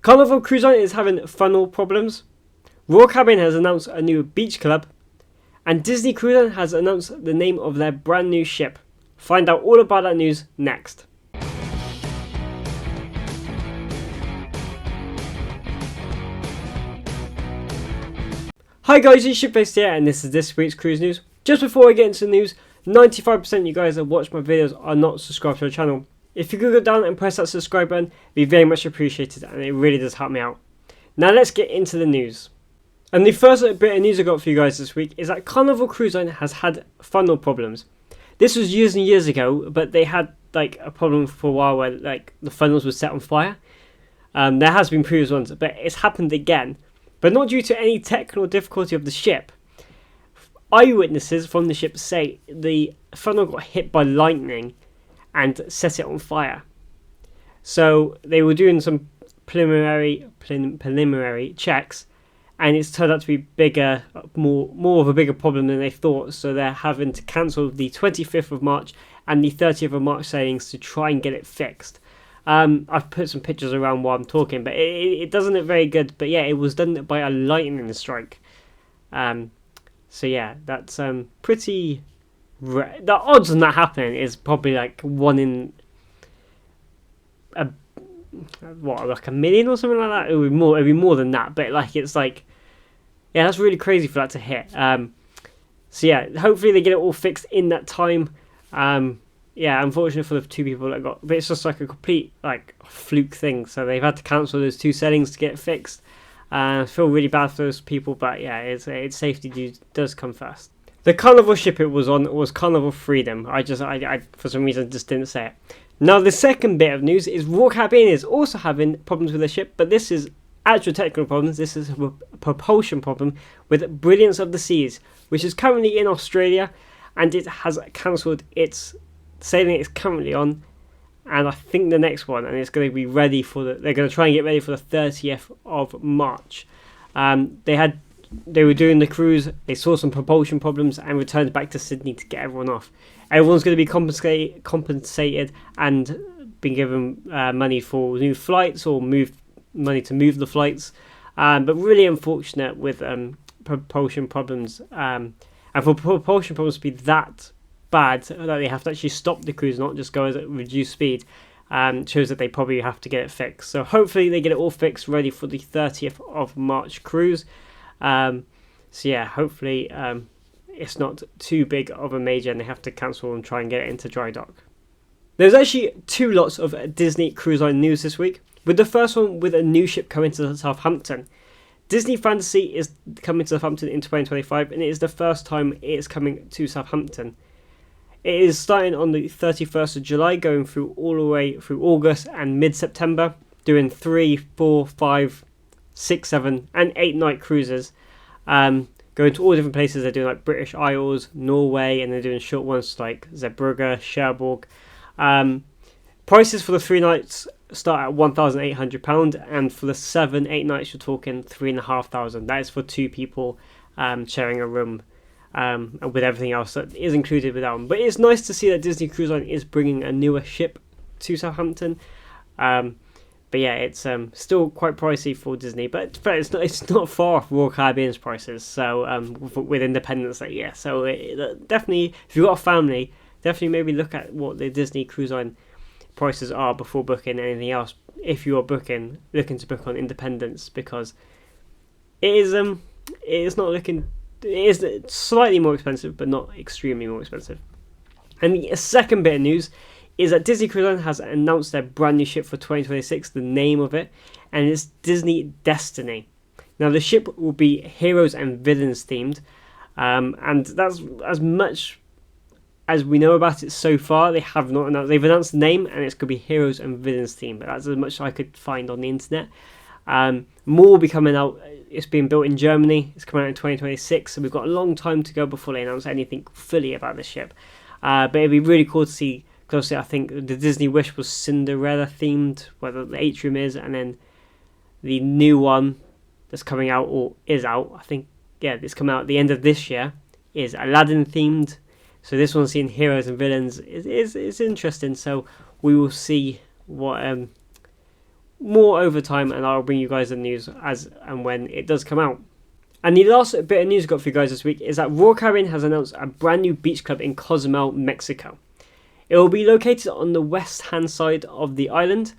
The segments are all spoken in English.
Carnival Cruise Line is having funnel problems. Royal Caribbean has announced a new beach club. And Disney Cruise Line has announced the name of their brand new ship. Find out all about that news next. Hi guys, it's Shipface here and this is this week's cruise news. Just before I get into the news, 95% of you guys that watch my videos are not subscribed to the channel. If you could go down and press that subscribe button, it'd be very much appreciated and it really does help me out. Now let's get into the news. And the first bit of news I got for you guys this week is that Carnival Cruise Line has had funnel problems. This was years and years ago, but they had like a problem for a while where like the funnels were set on fire. There has been previous ones, but it's happened again. But not due to any technical difficulty of the ship. Eyewitnesses from the ship say the funnel got hit by lightning and set it on fire. So they were doing some preliminary checks, and it's turned out to be bigger, more of a bigger problem than they thought. So they're having to cancel the 25th of March and the 30th of March sailings to try and get it fixed. I've put some pictures around while I'm talking, but it doesn't look very good. But yeah, it was done by a lightning strike. So yeah, that's pretty. The odds on that happening is probably like 1 in like a million or something like that. It'd be more than that. But like it's like, yeah, that's really crazy for that to hit. So yeah, hopefully they get it all fixed in that time. Yeah, unfortunately for the 2 people that got, but it's just like a complete like fluke thing. So they've had to cancel those 2 sailings to get it fixed. I feel really bad for those people, but yeah, it's safety does come first. The Carnival ship it was on was Carnival Freedom. I for some reason just didn't say it. Now the second bit of news is Royal Caribbean is also having problems with their ship, but this is actual technical problems. This is a propulsion problem with Brilliance of the Seas, which is currently in Australia, and it has cancelled its sailing it's currently on, and I think the next one, and it's going to be ready for they're going to try and get ready for the 30th of March. They were doing the cruise, they saw some propulsion problems and returned back to Sydney to get everyone off. Everyone's going to be compensated and been given money for new flights or money to move the flights, but really unfortunate with propulsion problems, and for propulsion problems to be that bad that they have to actually stop the cruise, not just go at reduced speed, shows that they probably have to get it fixed. So hopefully they get it all fixed, ready for the 30th of March cruise. So yeah, hopefully it's not too big of a major and they have to cancel and try and get it into dry dock. There's actually 2 lots of Disney Cruise Line news this week, with the first one with a new ship coming to Southampton. Disney Fantasy is coming to Southampton in 2025, and it is the first time it's coming to Southampton. It is starting on the 31st of July, going through all the way through August and mid-September, doing 3, 4, 5, 6, 7 and 8 night cruises, going to all different places. They're doing like British Isles, Norway, and they're doing short ones like Zeebrugge, Cherbourg. Prices for the 3 nights start at £1,800, and for the 7, 8 nights you're talking £3,500. That is for 2 people sharing a room, with everything else that is included with that one. But it's nice to see that Disney Cruise Line is bringing a newer ship to Southampton. But yeah, it's still quite pricey for Disney, but it's not far off Royal Caribbean's prices. So with Independence Day, yeah. So definitely, if you've got a family, definitely maybe look at what the Disney Cruise Line prices are before booking anything else. If you are looking to book on Independence, because it is slightly more expensive, but not extremely more expensive. And the second bit of news is that Disney Cruise Line has announced their brand new ship for 2026, the name of it, and it's Disney Destiny. Now the ship will be heroes and villains themed, and that's as much as we know about it so far. They've announced the name, and it's going to be heroes and villains themed, but that's as much as I could find on the internet. More will be coming out. It's being built in Germany. It's coming out in 2026, so we've got a long time to go before they announce anything fully about the ship. But it'd be really cool to see. Because I think the Disney Wish was Cinderella themed, whether the atrium is, and then the new one that's coming out or is out, I think, yeah, it's coming out at the end of this year, is Aladdin themed. So this one's seeing heroes and villains. It's interesting. So we will see what more over time, and I'll bring you guys the news as and when it does come out. And the last bit of news I got for you guys this week is that Royal Caribbean has announced a brand new beach club in Cozumel, Mexico. It will be located on the west-hand side of the island,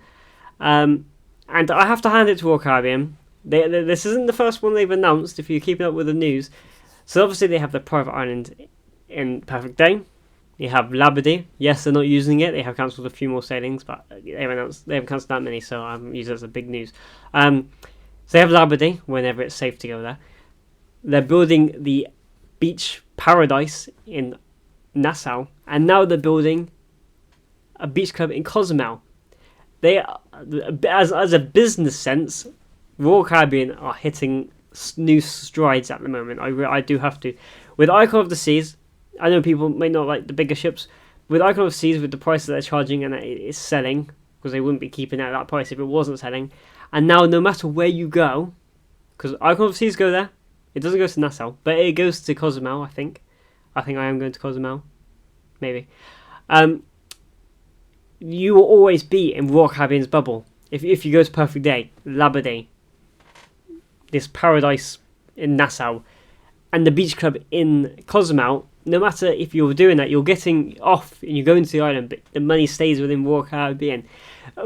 and I have to hand it to Royal Caribbean. This isn't the first one they've announced, if you're keeping up with the news. So obviously they have the private island in Perfect Day. You have Labadee. Yes, they're not using it. They have cancelled a few more sailings, but they haven't cancelled that many, so I'm using it as a big news. So they have Labadee whenever it's safe to go there. They're building the beach paradise in Nassau, and now they're building a beach club in Cozumel. They, as a business sense, Royal Caribbean are hitting new strides at the moment. I do have to. With Icon of the Seas, I know people may not like the bigger ships. With Icon of the Seas, with the price that they're charging and it's selling, because they wouldn't be keeping it at that price if it wasn't selling. And now, no matter where you go, because Icon of the Seas go there, it doesn't go to Nassau, but it goes to Cozumel, I think. I think I am going to Cozumel. Maybe. You will always be in Royal Caribbean's bubble. If you go to Perfect Day, Labadee, this paradise in Nassau, and the beach club in Cozumel, no matter if you're doing that, you're getting off and you're going to the island, but the money stays within Royal Caribbean.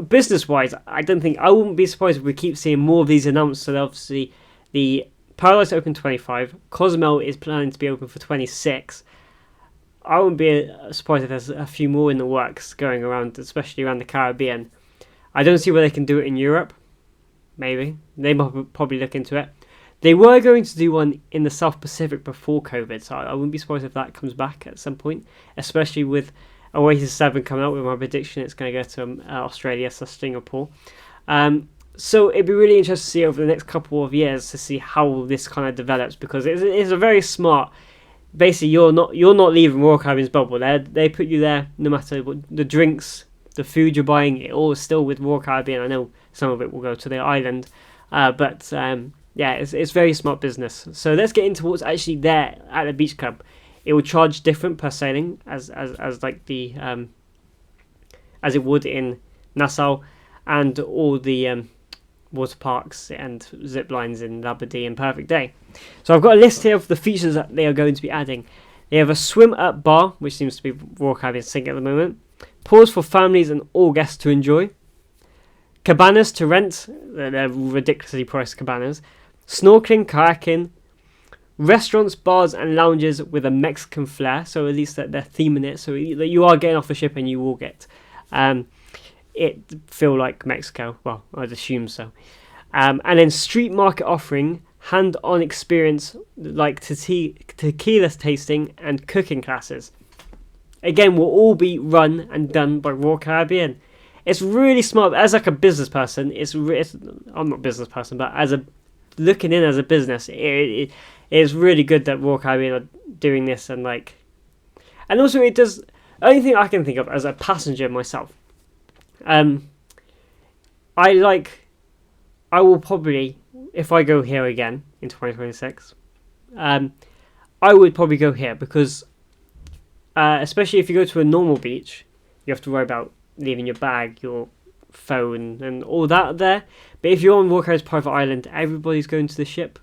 Business-wise, I wouldn't be surprised if we keep seeing more of these announced. So obviously, the Paradise open 25. Cozumel is planning to be open for 26. I wouldn't be surprised if there's a few more in the works going around, especially around the Caribbean. I don't see where they can do it in Europe. Maybe. They might probably look into it. They were going to do one in the South Pacific before COVID, so I wouldn't be surprised if that comes back at some point, especially with Oasis 7 coming out. With my prediction, it's going to go to Australia, so Singapore. So it'd be really interesting to see over the next couple of years to see how this kind of develops, because it's a very smart. Basically, you're not leaving Royal Caribbean's bubble. They put you there no matter what, the drinks, the food you're buying, it all is still with Royal Caribbean. I know some of it will go to the island, but yeah, it's very smart business. So let's get into what's actually there at the beach club. It will charge different per sailing as like the as it would in Nassau, and all the water parks and zip lines in Labadee and Perfect Day. So I've got a list here of the features that they are going to be adding. They have a swim up bar, which seems to be Royal Caribbean's thing at the moment. Pools for families and all guests to enjoy. Cabanas to rent. They're ridiculously priced cabanas. Snorkeling, kayaking. Restaurants, bars and lounges with a Mexican flair. So at least that they're theming it. So that you are getting off the ship and you will get it feel like Mexico. Well, I'd assume so. And then street market offering, hand-on experience like tequila tasting and cooking classes. Again, will all be run and done by Royal Caribbean. It's really smart. As like a business person, I'm not a business person, but looking in as a business, it is really good that Royal Caribbean are doing this, and also it does. Only thing I can think of as a passenger myself. I will probably, if I go here again in 2026, I would probably go here because, especially if you go to a normal beach, you have to worry about leaving your bag, your phone, and all that there. But if you're on Royal Caribbean's private island, everybody's going to the ship,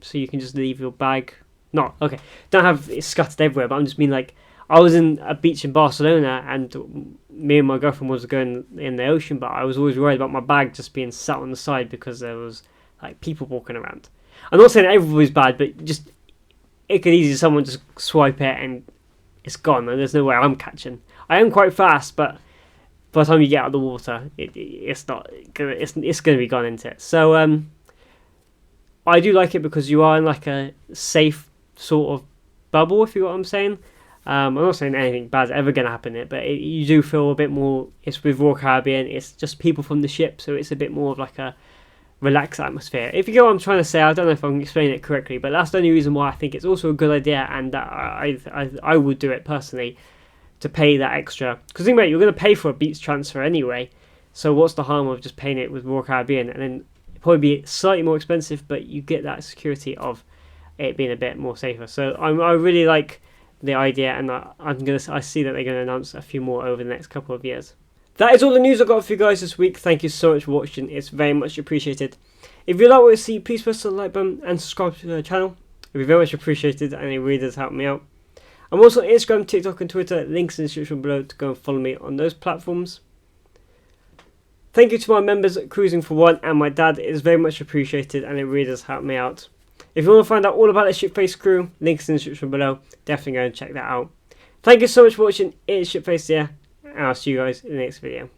so you can just leave your bag. Don't have it scattered everywhere, but I'm just mean I was in a beach in Barcelona, and me and my girlfriend was going in the ocean, but I was always worried about my bag just being sat on the side because there was people walking around. I'm not saying everybody's bad, but just it could easily someone just swipe it and it's gone, and there's no way I'm catching. I am quite fast, but by the time you get out of the water, it's going to be gone into it. So I do like it because you are in a safe sort of bubble, if you know what I'm saying. I'm not saying anything bad's ever going to happen in it, but you do feel a bit more. It's with Royal Caribbean, it's just people from the ship, so it's a bit more of a relaxed atmosphere. If you get what I'm trying to say, I don't know if I'm explaining it correctly, but that's the only reason why I think it's also a good idea, and that I would do it personally, to pay that extra. Because think about it, you're going to pay for a beach transfer anyway, so what's the harm of just paying it with Royal Caribbean, and then it'll probably be slightly more expensive, but you get that security of it being a bit more safer. So I really like the idea, and I see that they're going to announce a few more over the next couple of years. that is all the news I got for you guys this week. Thank you so much for watching. It's very much appreciated. If you like what you see, please press the like button and subscribe to the channel. It'd be very much appreciated, and it really does help me out. I'm also on Instagram, TikTok and Twitter. Links in the description below to go and follow me on those platforms. Thank you to my members at Cruising for One and my dad. It is very much appreciated, and it really does help me out. If you want to find out all about the Shipface crew, links in the description below. Definitely go and check that out. Thank you so much for watching. It's Shipface here, and I'll see you guys in the next video.